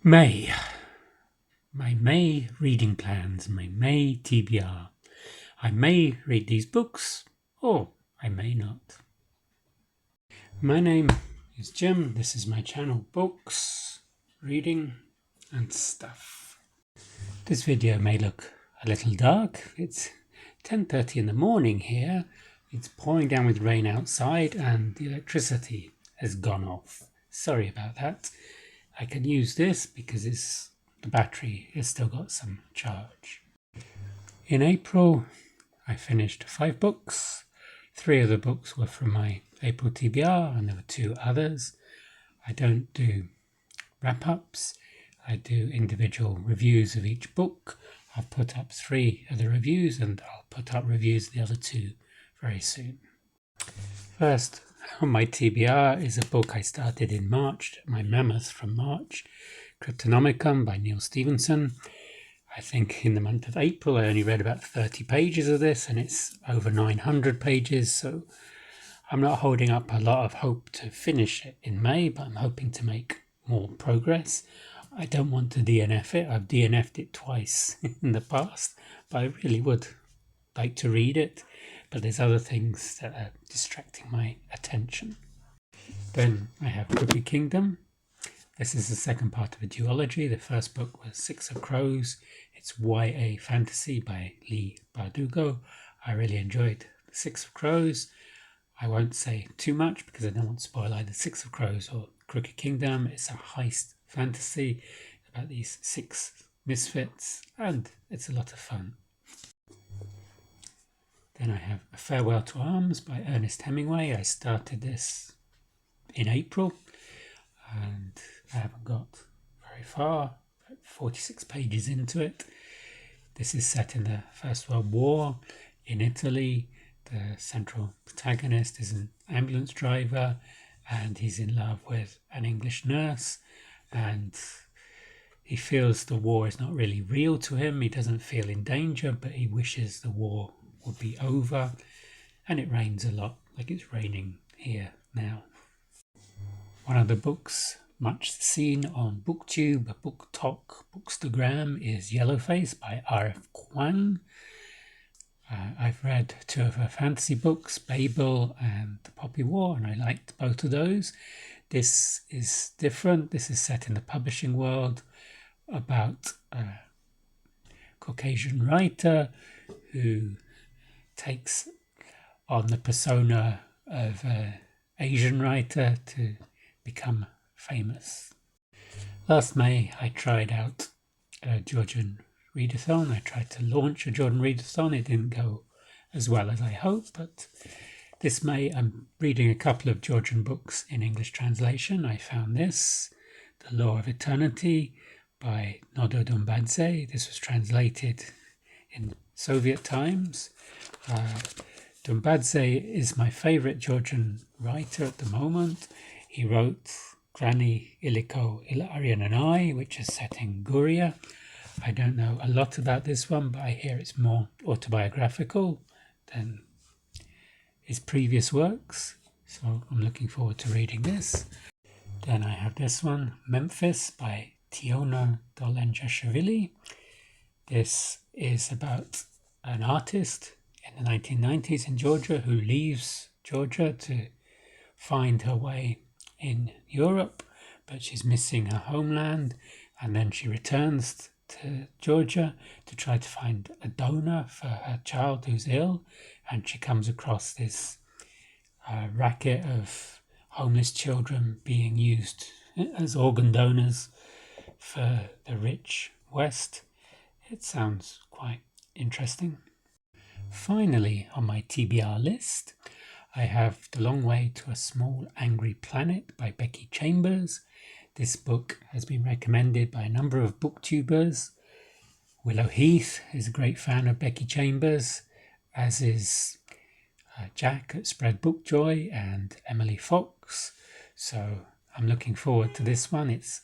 May. My May reading plans, my May TBR. I may read these books, or I may not. My name is Jim. This is my channel, Books, Reading and Stuff. This video may look a little dark. It's 10:30 in the morning here. It's pouring down with rain outside and the electricity has gone off. Sorry about that. I can use this because the battery has still got some charge. In April, I finished 5 books. 3 of the books were from my April TBR and there were 2 others. I don't do wrap-ups. I do individual reviews of each book. I've put up 3 of the reviews and I'll put up reviews of the other 2 very soon. First, on my TBR is a book I started in March, my mammoth from March, Cryptonomicon by Neal Stephenson. I think in the month of April I only read about 30 pages of this and it's over 900 pages, so I'm not holding up a lot of hope to finish it in May, but I'm hoping to make more progress. I don't want to DNF it. I've DNF'd it twice in the past, but I really would like to read it. But there's other things that are distracting my attention. Then I have Cookie Kingdom. This is the second part of a duology. The first book was Six of Crows. It's YA fantasy by Leigh Bardugo. I really enjoyed the Six of Crows. I won't say too much because I don't want to spoil either Six of Crows or Cookie Kingdom. It's a heist fantasy about these 6 misfits and it's a lot of fun. Then I have A Farewell to Arms by Ernest Hemingway. I started this in April and I haven't got very far, about 46 pages into it. This is set in the First World War in Italy. The central protagonist is an ambulance driver and he's in love with an English nurse and he feels the war is not really real to him. He doesn't feel in danger, but he wishes the war would be over, and it rains a lot, like it's raining here now. One of the books much seen on BookTube, BookTok, Bookstagram is Yellowface by R F Kuang. I've read 2 of her fantasy books, Babel and The Poppy War, and I liked both of those. This is different. This is set in the publishing world about a Caucasian writer who takes on the persona of an Asian writer to become famous. Last May I tried out a Georgian readathon. I tried to launch a Georgian readathon. It didn't go as well as I hoped, but this May I'm reading a couple of Georgian books in English translation. I found this, The Law of Eternity by Nodar Dumbadze. This was translated in Soviet times. Dumbadze is my favorite Georgian writer at the moment. He wrote Granny, Iliko, Illarion and I, which is set in Guria. I don't know a lot about this one, but I hear it's more autobiographical than his previous works. So I'm looking forward to reading this. Then I have this one, Memphis by Teona Dolenjashvili. This is about an artist in the 1990s in Georgia who leaves Georgia to find her way in Europe, but she's missing her homeland, and then she returns to Georgia to try to find a donor for her child who's ill, and she comes across this racket of homeless children being used as organ donors for the rich West. It sounds quite interesting. Finally, on my TBR list, I have The Long Way to a Small Angry Planet by Becky Chambers. This book has been recommended by a number of booktubers. Willow Heath is a great fan of Becky Chambers, as is Jack at Spread Book Joy and Emily Fox. So I'm looking forward to this one. It's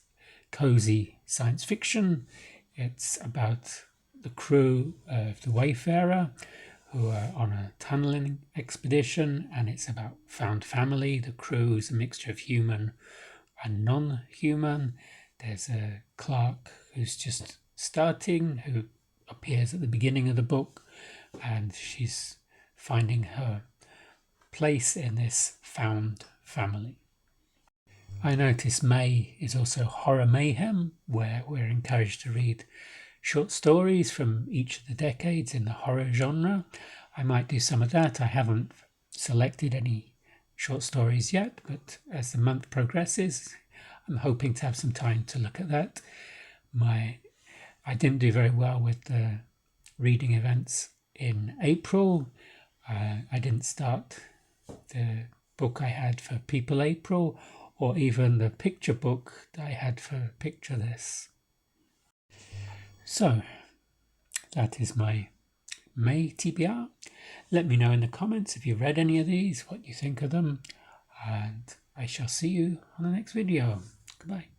cozy science fiction. It's about the crew of the Wayfarer who are on a tunneling expedition, and it's about found family. The crew is a mixture of human and non-human. There's a clerk who's just starting, who appears at the beginning of the book, and she's finding her place in this found family. I notice May is also horror mayhem, where we're encouraged to read short stories from each of the decades in the horror genre. I might do some of that. I haven't selected any short stories yet, but as the month progresses, I'm hoping to have some time to look at that. I didn't do very well with the reading events in April. I didn't start the book I had for People April, or even the picture book that I had for Picture This. So, that is my May TBR. Let me know in the comments if you've read any of these, what you think of them, and I shall see you on the next video. Goodbye.